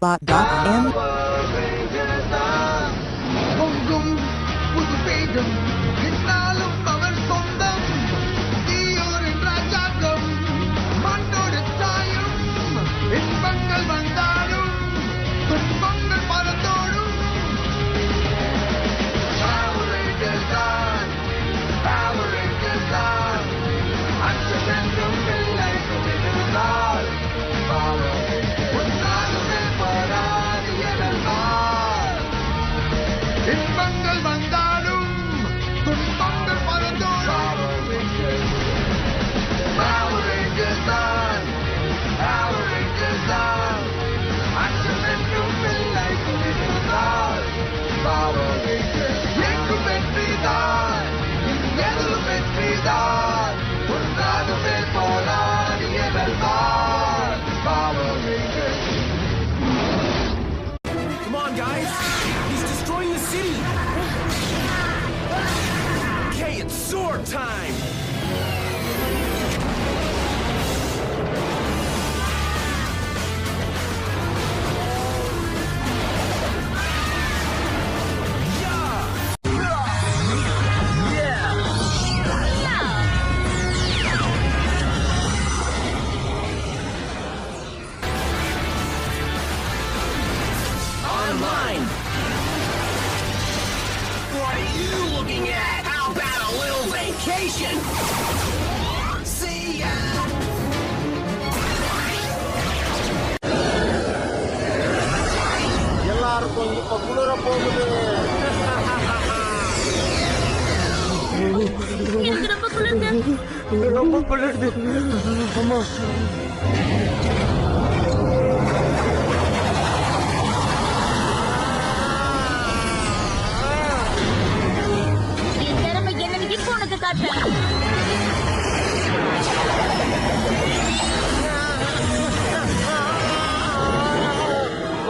blogspot.in. Come on, guys! He's destroying the city! Okay, it's sword time! Online! What are you looking at? How about a little vacation? See ya! எல்லாருக்கும் இப்ப குளிர போகுது. ரொம்ப குளிருது. அம்மா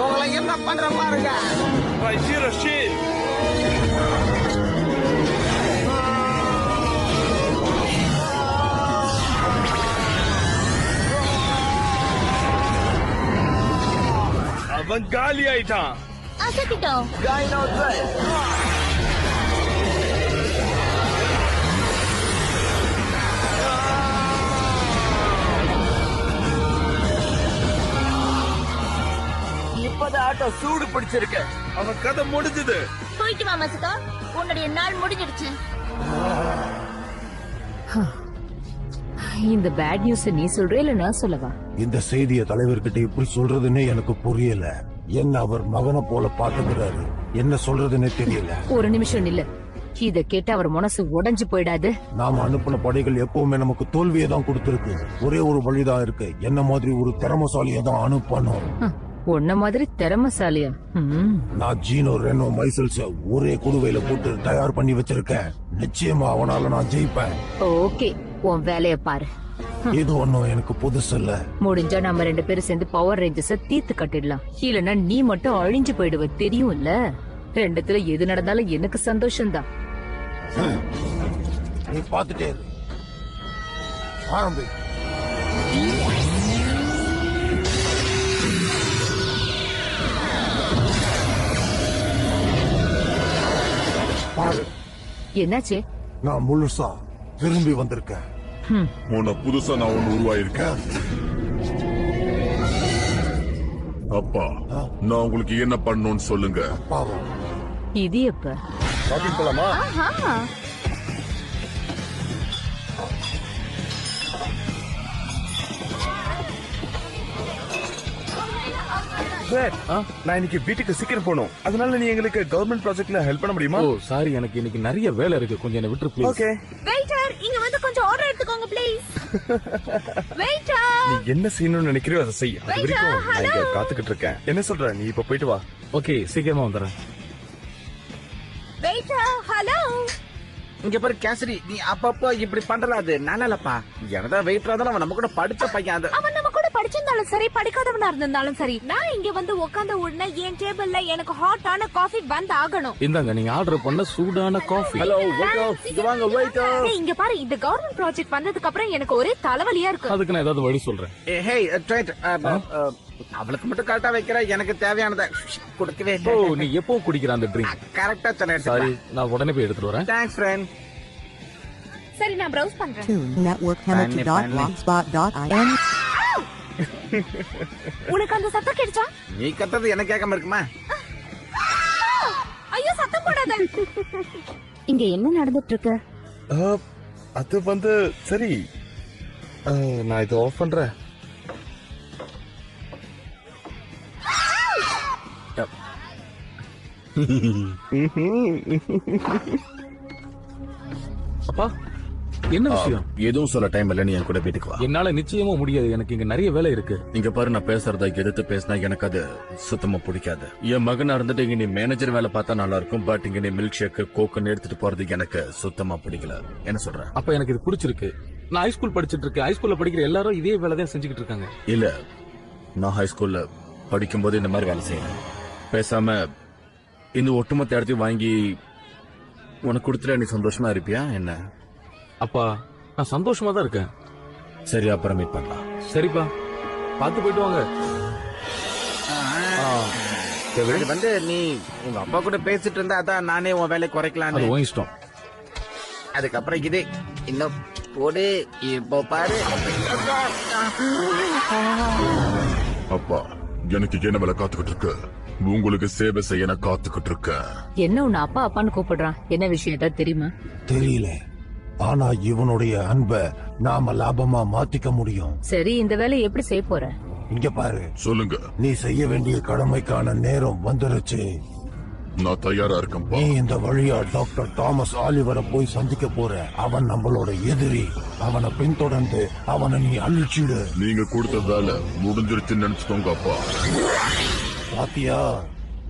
உங்களை என்ன பண்ற பாருங்க. I see the shit! அவன் காலி ஆயிட்டான். அசத்திட்டோம். இப்பதான் ஆட்டோ சூடு பிடிச்சிருக்கு. அவன் கதை முடிஞ்சது. போயிட்டு வா மசுகா, உன்னுடைய நாள் முடிஞ்சிடுச்சு. இந்த பேட் நியூஸ் நீ சொல்ற இல்ல நான் சொல்லவா? இந்த செய்திய தலைவர்கிட்ட எப்படி சொல்றதுன்னு எனக்கு புரியல. என்ன அவர் மகனை போல பாத்துக்கிறாரு, என்ன சொல்றதுன்னே தெரியல. ஒரு நிமிஷம் இல்ல, இத கேட்டு அவர் மனசு உடைஞ்சு போயிடாது. நாம அனுப்பின படைகள் எப்பவுமே நமக்கு தோல்வியை தான் கொடுத்திருக்கு. ஒரே ஒரு வழிதான் இருக்கு, என்ன மாதிரி ஒரு திறமசாலியை தான் அனுப்பணும். உன்ன மாதிரி திறமசாலியா? நான் ஜீனோ ரெனோ மைசல்ஸ ஒரே குடுவையில போட்டு தயார் பண்ணி வச்சிருக்கேன். நிச்சயமா அவனால நான் ஜெயிப்பேன். ஓகே, உன் வேலைய பாரு. இது ஒண்ணும் எனக்கு புதுசு இல்ல. முடிஞ்சா நம்ம 2 பேரும் சேர்ந்து பவர் ரேஞ்சர்ஸ தீர்த்து கட்டிடலாம். இல்லன்னா நீ மட்டும் அழிஞ்சு போயிடுவ, தெரியும்ல. ரெண்டுத்துல எது நடந்தாலும் எனக்கு சந்தோஷம்தான். நீ பாத்துட்டே இரு. ஆரம்பி. பாரு, என்னாச்சு? நான் முழுசா திரும்பி வந்திருக்கேன். புதுசா நான் ஒண்ணு உருவாயிருக்கேன். அப்பா, நான் உங்களுக்கு என்ன பண்ணணும்னு சொல்லுங்க. பாவம். இது எப்ப? ஷாப்பிங் போலாமா? நான் இன்னைக்கு வீட்டுக்கு சீக்கிரம் போகணும். அதனால நீ எங்களுக்கு கவர்மெண்ட் ப்ராஜெக்ட்ல ஹெல்ப் பண்ண முடியுமா? ஓ சாரி, எனக்கு இன்னைக்கு நிறைய வேலை இருக்கு, கொஞ்சம் என்ன விட்டு ப்ளீஸ். ஓகே. வெயிட்டர், இங்க வந்து கொஞ்சம் ஆர்டர் எடுத்துக்கோங்க ப்ளீஸ். வெயிட்டர், நீ என்ன செய்யணும்னு நினைக்கிறியோ அதை செய். அது வரைக்கும் நான் இங்க காத்துக்கிட்டு இருக்கேன். என்ன சொல்ற? நீ இப்ப போயிட்டு வா. ஓகே, சீக்கிரமா வந்துடுறேன். Waiter, hello. இங்க பாரு கேசரி, நீ அப்பப்போ இப்படி பண்றாது நல்லப்பா. என்னதான் வெயிட்டரா தான் அவன் நம்ம கூட படிச்ச பையன். அவன் நம்ம கூட படிச்சிருந்தாலும் சரி, படிக்காதவனா இருந்தாலும் சரி, நான் இங்க வந்து உட்கார்ந்த உடனே என் டேபிள்ல எனக்கு ஹாட்டான காஃபி வந்து ஆகணும். இந்தாங்க, நீங்க ஆர்டர் பண்ண சூடான காஃபி. ஹலோ வெயிட்டர், இங்க வாங்க வெயிட்டர். இங்க பாரு, இந்த கவர்மெண்ட் ப்ராஜெக்ட் வந்ததுக்கு அப்புறம் எனக்கு ஒரே தலைவலியா இருக்கு. அதுக்கு நான் ஏதாவது வழி சொல்றேன். ஹே ட்ரைட் அவளுக்கு மட்டும் கரெக்டா வைக்கிற, எனக்கு தேவையானதை கொடுக்கவே ஓ நீ எப்போ குடிக்கிற அந்த ட்ரிங்க்? கரெக்டா சொன்னேன். சாரி, நான் உடனே போய் எடுத்துட்டு வரேன். Thanks friend. சரி நான் ப்ரௌஸ் பண்றேன். networkhamilton.blogspot.in. உனக்கு அந்த சத்தம் கேட்டுச்சா? நீ கத்துறது எனக்கு கேட்காம இருக்குமா? ஐயோ சத்தம் போடாத. இங்க என்ன நடந்துட்டு இருக்கு? அது சரி, நான் இதை ஆஃப் பண்றேன். அப்பா என்ன விஷயம்? எதுவும் சொல்ல டைம் இல்ல, நீ என் கூட வீட்டுக்கு வா. என்னால நிச்சயமா முடியாது, எனக்கு இங்க நிறைய வேலை இருக்கு. இங்க பாரு, நான் பேசுறத எதிர்த்து பேசினா எனக்கு அது சுத்தமா பிடிக்காது. என் மகனா இருந்துட்டு இங்க நீ மேனேஜர் வேலை பார்த்தா நல்லா இருக்கும், பட் இங்க நீ மில்க் ஷேக் கோக்குன்னு எடுத்துட்டு போறது எனக்கு சுத்தமா பிடிக்கல. என்ன சொல்ற? அப்ப எனக்கு இது பிடிச்சிருக்கு. நான் ஹைஸ்கூல் படிச்சிட்டு இருக்கேன். ஹைஸ்கூல்ல படிக்கிற எல்லாரும் இதே வேலை தான் செஞ்சுக்கிட்டு இருக்காங்க. இல்ல, நான் ஹைஸ்கூல்ல படிக்கும் போது இந்த மாதிரி வேலை செய்யறேன். பேசாம இந்த ஒட்டுமொத்த இடத்தையும் வாங்கி உனக்கு கொடுத்துட்டு நீ சந்தோஷமா இருப்பியா என்ன? அப்பா நான் சந்தோஷமா தான் இருக்கேன். சரி, அப்புறம் மீட் பண்ணலாம். சரிப்பா, பார்த்து போயிட்டு வாங்க. இது நீ உங்க அப்பா கூட பேசிட்டு இருந்தா அதான் நானே உன் வேலை குறைக்கலாம். அது உன் இஷ்டம். அதுக்கப்புறம் இது இன்னும் போடு. இப்போ பாரு. அப்பா, எனக்கு என்ன வேலை காத்துக்கிட்டு இருக்கு? உங்களுக்கு சேவை செய்ய நான் காத்துக்கிட்டு இருக்கேன். என்ன உன்னை அப்பா அப்பான்னு கூப்பிடுறான்? என்ன விஷயம் ஏதாவது தெரியுமா? தெரியல, ஆனா இவனுடைய அன்பை நாம லாபமா மாத்திக்க முடியும். சரி, இந்த வேலையை எப்படி செய்ய போற? இங்க பாரு, சொல்லுங்க. நீ செய்ய வேண்டிய கடமைக்கான நேரம் வந்துருச்சு. நான் தயாரா இருக்கேன்பா. நீ இந்த வழியா டாக்டர் தாமஸ் ஆலிவரை போய் சந்திக்க போற. அவன் நம்மளோட எதிரி. அவனை பின்தொடர்ந்து அவனை நீ அழிச்சிடு. நீங்க கொடுத்த வேலை முடிஞ்சிருச்சுன்னு நினைச்சுக்கோங்க அப்பா. பாத்தியா?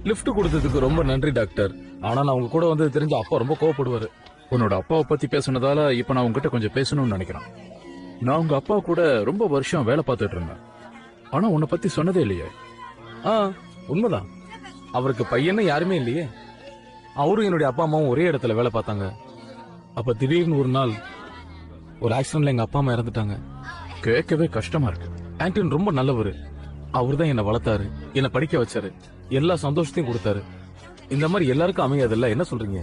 லிஃப்ட் கொடுத்ததுக்கு ரொம்ப நன்றி டாக்டர். ஆனா நான் உங்க கூட வந்து தெரிஞ்ச அப்பா ரொம்ப கோவப்படுவாரு. உன்னோட அப்பாவை பத்தி பேசுனதால இப்ப நான் உங்ககிட்ட கொஞ்சம் பேசணும்னு நினைக்கிறேன். நான் உங்க அப்பா கூட ரொம்ப வருஷம் வேலை பார்த்துட்டு இருந்தேன். ஆனா உன்னை பத்தி சொன்னதே இல்லையே. உண்மைதான், அவருக்கு பையன்னு யாருமே இல்லையே. அவரும் என்னுடைய அப்பா அம்மாவும் ஒரே இடத்துல வேலை பார்த்தாங்க. அப்ப திடீர்னு ஒரு நாள் ஒரு ஆக்சிடென்ட்ல எங்க அப்பா அம்மா இறந்துட்டாங்க. கேட்கவே கஷ்டமா இருக்கு. ஆண்டனி ரொம்ப நல்லவரு. அவர் தான் என்ன வளர்த்தாரு, என்ன படிக்க வச்சாரு, எல்லா சந்தோஷத்தையும் கொடுத்தாரு. இந்த மாதிரி எல்லாருக்கும் அமையாதுல்ல, என்ன சொல்றீங்க?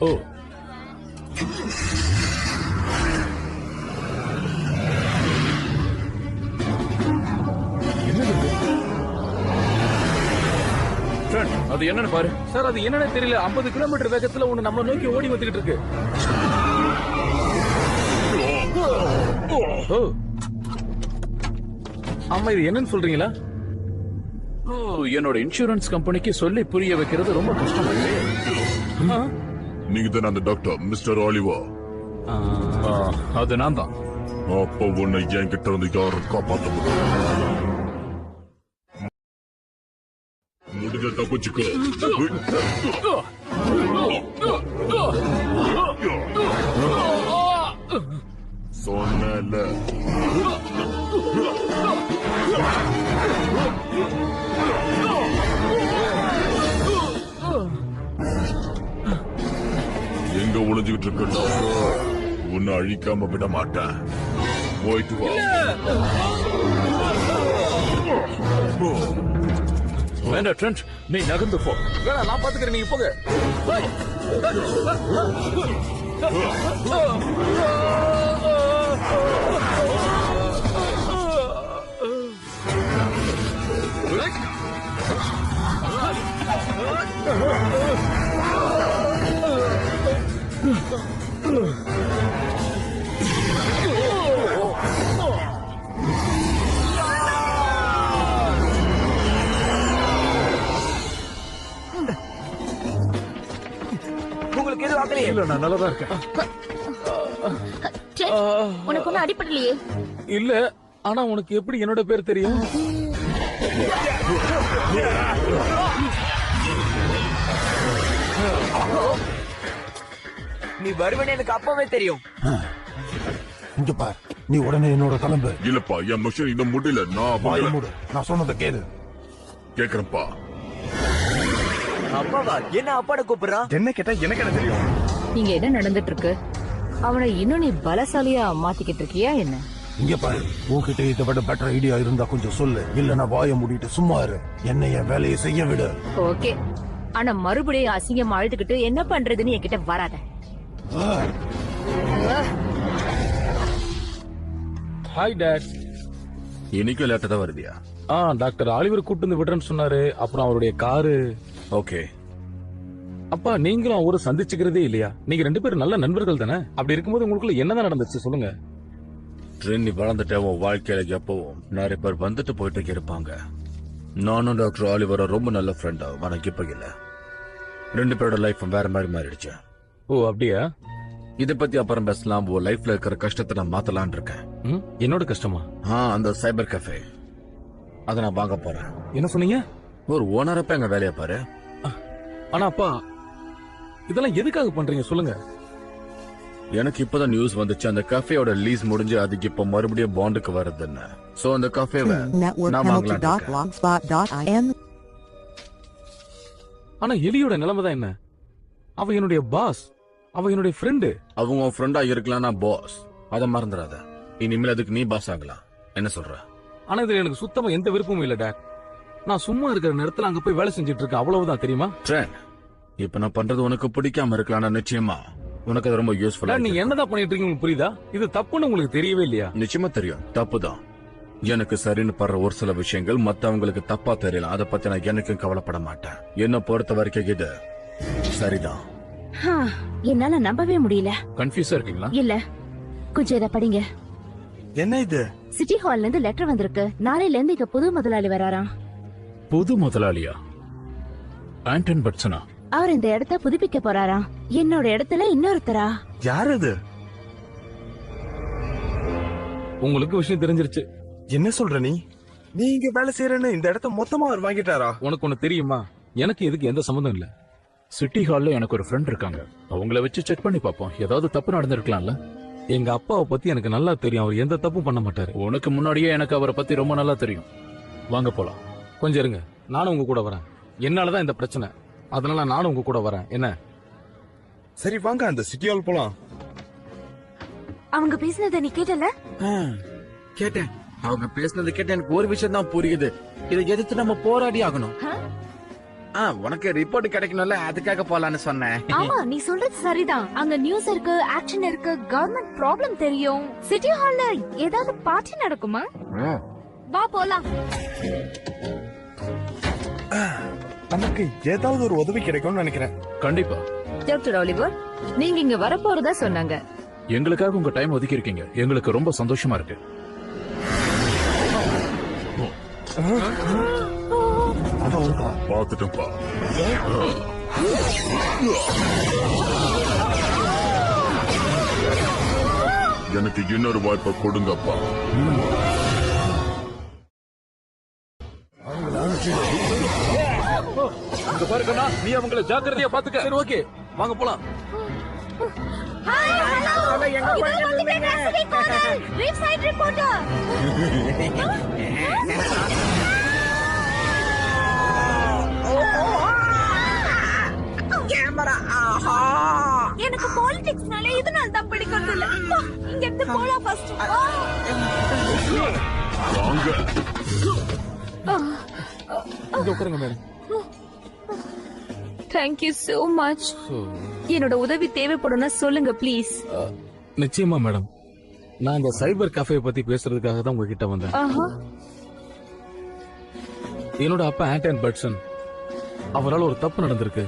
ஓ, அது என்னன்னு பாரு. சார் அது என்னன்னு தெரியல. 50 கிலோமீட்டர் வேகத்துல ஒண்ணு நம்ம நோக்கி ஓடி வந்துகிட்டு இருக்கு. ஓ, ஆமா, இது என்னன்னு சொல்றீங்களா? என்னோட இன்சூரன்ஸ் கம்பெனிக்கு சொல்லி புரிய வைக்கிறது ரொம்ப கஷ்டம். நீங்க தானே அந்த டாக்டர் மிஸ்டர் ஆலிவர்? அது நான் தான். அப்ப உன்னை என்கிட்ட இருந்து யாரும் காப்பாற்ற முடியும். முடிஞ்ச தப்பிச்சுக்கோ. சொன்னல. எங்க ஒளிஞ்சுக்கிட்டு இருக்க? உன்னை அழிக்காம விட மாட்டேன். போயிட்டு வா. வேண்டாம் ட்ரெண்ட், நீ நகர்ந்து போ. வேணாம், நான் பாத்துக்கிறேன், நீங்க போங்க. உங்களுக்கு எதுவும் ஆகலையே? இல்ல, நான் நல்லதா இருக்கேன். உனக்கு ஒன்னும் அடிப்படலையே? இல்ல, ஆனா உனக்கு எப்படி என்னோட பேர் தெரியும்? நீ வருவனே எனக்கு அப்பவே தெரியும். இங்க பார், நீ உடனே என்னோட கிளம்பு. இல்லப்பா, என் மிஷன் இன்னும் முடியல. வாயை மூடு. நான் சொன்னதை கேளு. கேக்குறேன்ப்பா. அப்பாவா? என்ன அப்பாட கூப்பிடுறான்? என்ன கேட்டா எனக்கு என்ன தெரியும்? இங்க என்ன நடந்துட்டு இருக்கு? அவனை இன்னும் நீ பலசாலியா மாத்திக்கிட்டு இருக்கியா என்ன? இங்க பாரு, உன்கிட்ட இதை விட பெட்டர் ஐடியா இருந்தா கொஞ்சம் சொல்லு, இல்லன்னா வாயை மூடிட்டு சும்மா இரு. என்ன என் வேலையை செய்ய விடு. ஓகே, ஆனா மறுபடியும் அசிங்கமா அழுதுகிட்டு என்ன பண்றதுன்னு என்கிட்ட வராத. Hi dad. இன்னைக்கு லேட்டா தான் வருதியா? டாக்டர் ஆலிவர் கூட்டு வந்து விடுறேன்னு சொன்னாரு. அப்புறம் அவருடைய காரு. ஓகே. அப்பா, நீங்களும் அவரு சந்திச்சுக்கிறதே இல்லையா? நீங்க 2 பேரும் நல்ல நண்பர்கள் தானே? அப்படி இருக்கும்போது உங்களுக்குள்ள என்னதான் நடந்துச்சு சொல்லுங்க. ட்ரெயின், நீ வளர்ந்துட்ட உன் வாழ்க்கையில எப்பவும் நிறைய பேர் வந்துட்டு போயிட்டு இருப்பாங்க. நானும் டாக்டர் ஆலிவரும் ரொம்ப நல்ல ஃப்ரெண்டா, உனக்கு இப்ப இல்ல. 2 பேரோட லைஃப் வேற மாதிரி மாறிடுச்சு. ஓ அப்படியா? இத பத்தி அப்புறம் பேசலாம். உன் லைஃப்ல இருக்கிற கஷ்டத்தை நான் மாத்தலான் இருக்கேன். என்னோட கஷ்டமா? அந்த சைபர் கஃபே அத நான் வாங்க போறேன். என்ன சொன்னீங்க? ஒரு ஓனரப்ப எங்க வேலையை பாரு. ஆனா அப்பா, இதெல்லாம் எதுக்காக பண்றீங்க சொல்லுங்க. எனக்கு இப்பதான் நியூஸ் வந்துச்சு, அந்த கஃபேயோட லீஸ் முடிஞ்சு அதுக்கு இப்ப மறுபடியும் பாண்டுக்கு வருதுன்னு. சோ அந்த கஃபேவை நான் வாங்கலாம். ஆனா எலியோட நிலைமை தான் என்ன? அவ என்னுடைய பாஸ், அவ என்னுடைய ஃப்ரெண்டு. அவங்க ஃப்ரெண்டா இருக்கலாம், நான் பாஸ். அத மறந்துடாத. இனிமேல் அதுக்கு நீ பாஸ் ஆகலாம். என்ன சொல்ற? ஆனா இதுல எனக்கு சுத்தமா எந்த விருப்பமும் இல்ல டாட். நான் சும்மா இருக்கிற நேரத்துல அங்க போய் வேலை செஞ்சுட்டு இருக்கேன், அவ்வளவுதான். தெரியுமா? ட்ரெண்ட், இப்ப நான் பண்றது உனக்கு பிடிக்காம இருக்கலாம், நிச்சயமா உனக்கு அது ரொம்ப யூஸ்ஃபுல்லா. நீங்க என்னதான் பண்ணிட்டு இருக்கீங்க உங்களுக்கு புரியுதா? இது தப்புன்னு உங்களுக்கு தெரியவே இல்லையா? நிச்சயமா தெரியும், தப்புதான். எனக்கு சரின்னு படுற ஒரு சில விஷயங்கள் மத்தவங்களுக்கு தப்பா தெரியலாம். அதை பத்தி நான் எனக்கும் கவலைப்பட மாட்டேன். என்ன பொறுத்த வரைக்கும் இது சரிதான். என்னால நம்பவே முடியல. கன்ஃபியூஸா இருக்கீங்களா? இல்ல, கொஞ்சம் இத படிங்க. என்ன இது? சிட்டி ஹால்ல இருந்து லெட்டர் வந்திருக்கு. நாளையில இருந்து இங்க புது முதலாளி வராராம். புது முதலாளியா? ஆண்டன் பட்சனா? அவர் இந்த இடத்த புதுப்பிக்க போறாராம். என்னோட இடத்துல இன்னொருத்தரா? யார் அது? உங்களுக்கு விஷயம் தெரிஞ்சிருச்சு. என்ன சொல்ற நீ? நீ இங்க வேலை செய்யறன்னு இந்த இடத்த மொத்தமா அவர் வாங்கிட்டாரா? உனக்கு ஒண்ணு தெரியுமா? எனக்கு இதுக்கு எந்த சம்மந்தம் இல்ல. சிட்டி ஹால்ல எனக்கு ஒரு ஃப்ரெண்ட் இருக்காங்க, அவங்கள வச்சு செக் பண்ணி பாப்போம். ஏதாவது தப்பு நடந்திருக்கலாம்ல. எங்க அப்பாவை பத்தி எனக்கு நல்லா தெரியும், அவர் எந்த தப்பும் பண்ண மாட்டாரு. உனக்கு முன்னாடியே எனக்கு அவரை பத்தி ரொம்ப நல்லா தெரியும். வாங்க போலாம். கொஞ்சம் இருங்க, நானும் உங்க கூட வரேன். என்னாலதான் இந்த பிரச்சனை, அதனால நானும் உங்க கூட வரேன். என்ன? சரி வாங்க, அந்த சிட்டி ஹால் போலாம். அவங்க பேசினதை நீ கேட்டல? கேட்டேன். அவங்க பேசினது கேட்ட எனக்கு ஒரு விஷயம் தான் புரியுது. இதை எதிர்த்து நம்ம போராடி ஆகணும். உனக்கு ரிப்போர்ட் கிடைக்கணும்ல, அதுக்காக போலான்னு சொன்னேன். ஆமா, நீ சொல்றது சரிதான். அங்க நியூஸ் இருக்கு, ஆக்ஷன் இருக்கு, கவர்மெண்ட் ப்ராப்ளம் தெரியும். சிட்டி ஹால்ல ஏதாவது பார்ட்டி நடக்குமா? வா போலாம். நமக்கு ஏதாவது ஒரு உதவி கிடைக்கும்னு நினைக்கிறேன். கண்டிப்பா. டாக்டர் ஆலிவர், நீங்க இங்க வரப்போறதா சொன்னாங்க. எங்களுக்காக உங்க டைம் ஒதுக்கி இருக்கீங்க, எங்களுக்கு ரொம்ப சந்தோஷமா இருக்கு. பாத்துட்டோம்ப்பா. எனக்கு இன்னொரு வாய்ப்பை கொடுங்கப்பா. இங்க பாருங்கண்ணா, நீ அவங்கள ஜாக்கிரதையா பாத்துக்க. சரி, ஓகே, வாங்க போலாம். எனக்கு பாலிடிக்ஸ்னாலே இதனால தான் பிடிக்கிறது இல்ல. இங்க இருந்து போலாம் ஃபர்ஸ்ட். இங்க உட்காருங்க madam. Thank you so much. என்னோட உதவி தேவைப்படும்னா சொல்லுங்க ப்ளீஸ். நிச்சயமா மேடம். நான் இந்த சைபர் கஃபே பத்தி பேசுறதுக்காக தான் உங்ககிட்ட வந்தேன். என்னோட அப்பா ஆண்டன் பட்சன், அவரால் ஒரு தப்பு நடந்திருக்கு.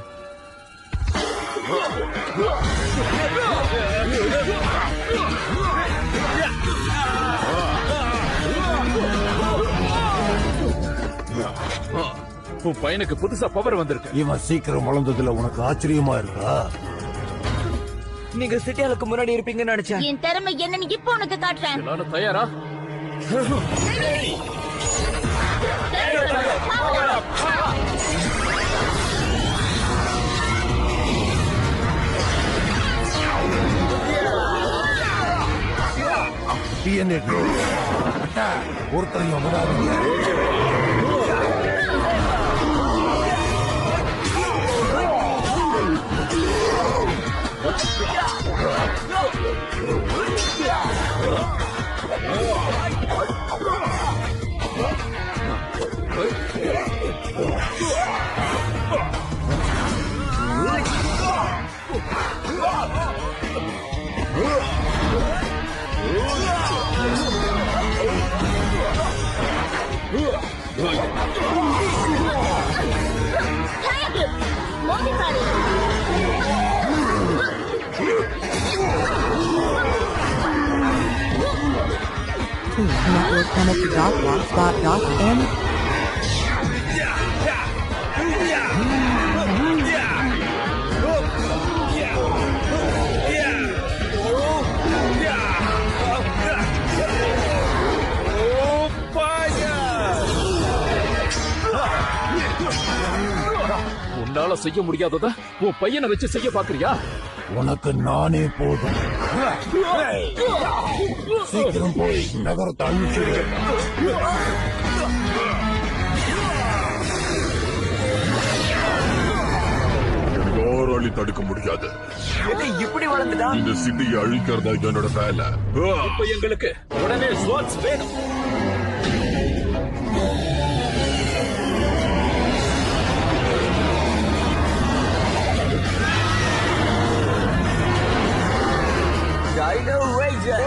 உன் பையனுக்கு புதுசா பவர் வந்திருக்கு. இவன் சீக்கிரம் வளர்ந்ததுல உனக்கு ஆச்சரியமா இருக்கா? நீங்க சிட்டியாலுக்கு முன்னாடி இருப்பீங்கன்னு நினைச்சேன். என் திறமை என்னன்னு இப்ப உனக்கு காட்டுறேன். எல்லாரும் தயாரா? ஒருத்தரையும் விடாதீங்க. Network connected. Blogspot.m. உன்னால செய்ய முடியாதத உன் பையனை வச்சு செய்ய பாக்குறியா? உனக்கு நானே போதும். சீக்கிரம் போய் நகரத்தை அழிச்சிடு. யாராலையும் தடுக்க முடியாது. இப்படி வளர்ந்துட்டா இந்த சிட்டியை அழிக்கிறதா என்னோட வேலை. இப்ப எங்களுக்கு உடனே ஸ்வாட்ஸ் வேணும். Dino Ranger.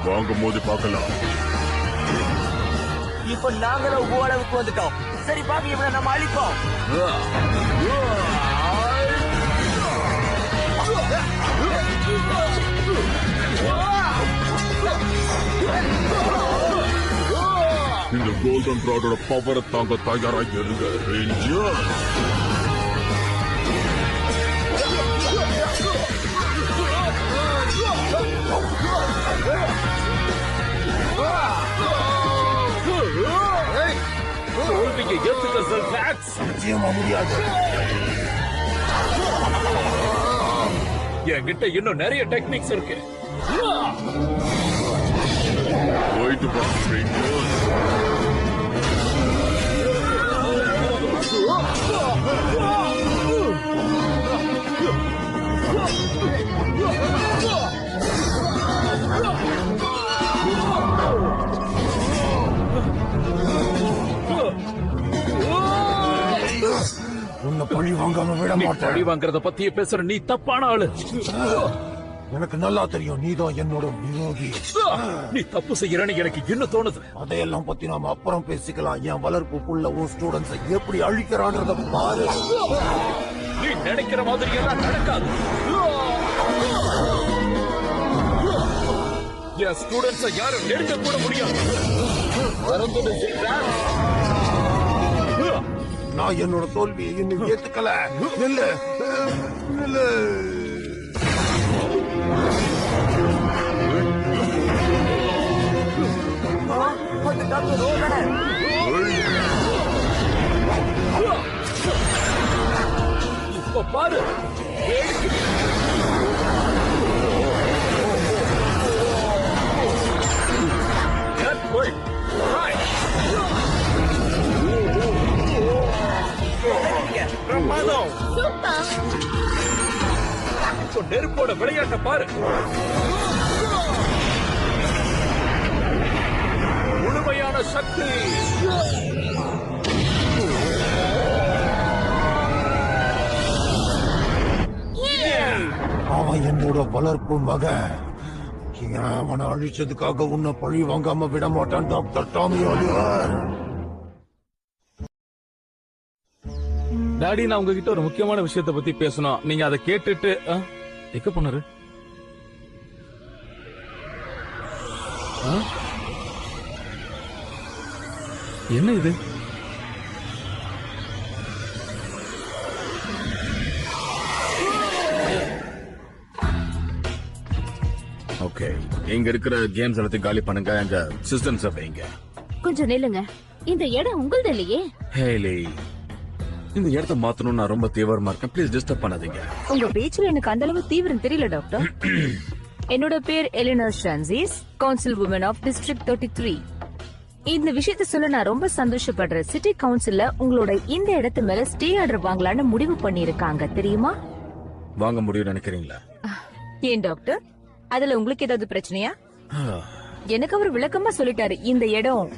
வாங்கும் போது பார்க்கலாம். இப்ப நாங்களும் ஓரளவுக்கு வந்துட்டோம். சரி பாக்க இவனை நம்ம அழிப்போம். இந்த கோல்டன் ராடோட பவரை தாங்க தயாராக இருங்க ரேஞ்சர். தோல்வியை ஏத்துக்க செல்ஃபாக்ஸ். நிச்சயமா முடியாது. என்கிட்ட இன்னும் நிறைய டெக்னிக்ஸ் இருக்கு. போயிட்டு வா ரேஞ்சர். உன்னை பழி வாங்காம விட மாட்டேன். பழி வாங்குறத பத்தியே பேசுற நீ தப்பான ஆளு. எனக்கு நல்லா தெரியும் நீதான் என்னோட விரோதி. நீ தப்பு செய்யறன்னு எனக்கு இன்னும் தோணுது. அதையெல்லாம் பத்தி நாம அப்புறம் பேசிக்கலாம். என் வளர்ப்புக்குள்ள உன் ஸ்டூடெண்ட்ஸை எப்படி அழிக்கிறான்றத பாரு. நீ நினைக்கிற மாதிரி எல்லாம் நடக்காது. என் ஸ்டூடெண்ட்ஸை யாரும் நெருங்க கூட முடியாது. மறந்துடு செல்ஃபாக்ஸ். நான் என்னோட தோல்வியை இன்னும் ஏத்துக்கல. நில்லு நில்லு. இப்ப பாரு. இப்போ நெருப்போட விளையாட்ட பாரு. முழுமையான சக்தி. அவன் என்னோட வளர்ப்பு மகன். அவனை அழிச்சதுக்காக உன்னை பழி வாங்காம விட மாட்டான் டாக்டர் டாமி ஆலிவர். டாடி, நான் உங்ககிட்ட ஒரு முக்கியமான விஷயத்தை பத்தி பேசணும். நீங்க அதை கேட்டுட்டு எங்க போனாரு? என்ன இது? ஓகே, இங்க இருக்கிற கேம்ஸ் எல்லாத்தையும் காலி பண்ணுங்க. எங்க சிஸ்டம்ஸ் வைங்க. கொஞ்சம் நில்லுங்க. இந்த இடம் உங்களது இல்லையே. ஹேலி, இந்த இடத்த மாத்தணும். நான் ரொம்ப தீவிரமா இருக்கேன். ப்ளீஸ் டிஸ்டர்ப் பண்ணாதீங்க. உங்க பேச்சுல எனக்கு அந்த அளவு தீவிரம் தெரியல டாக்டர். என்னோட பேர் எலினர் ஷான்சிஸ், கவுன்சில் உமன் ஆஃப் டிஸ்ட்ரிக்ட் 33. இந்த விஷயத்த சொல்ல நான் ரொம்ப சந்தோஷப்படுறேன். சிட்டி கவுன்சில்ல உங்களோட இந்த இடத்து மேல ஸ்டே ஆர்டர் வாங்கலாம்னு முடிவு பண்ணிருக்காங்க, தெரியுமா? வாங்க முடியும்னு நினைக்கிறீங்களா? ஏன் டாக்டர், அதுல உங்களுக்கு ஏதாவது பிரச்சனையா? எனக்கு அவர் விளக்கமா சொல்லிட்டாரு. இந்த இடம்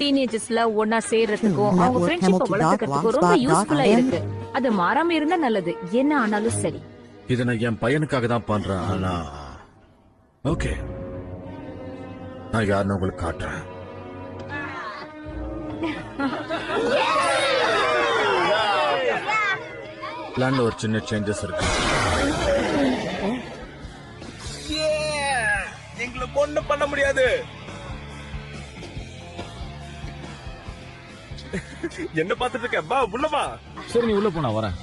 டீனேஜர்ஸ்ல ஒன்னா சேர்றதுக்கும் அவங்க ஃப்ரெண்ட்ஷிப்பை வளர்த்துக்கிறதுக்கும் ரொம்ப யூஸ்ஃபுல்லா இருக்கு. அது மாறாம இருந்தா நல்லது. என்ன ஆனாலும் சரி. இதை நான் என் பையனுக்காக தான் பண்றேன். ஆனா ஓகே, நான் யாருன்னு உங்களுக்கு காட்டுறேன். பிளான்ல ஒரு சின்ன சேஞ்சஸ் இருக்கு. எங்களை ஒண்ணும் பண்ண முடியாது. என்ன பார்த்துட்டு இருக்க? வா உள்ள வா. சரி, நீ உள்ள போனா வரேன்.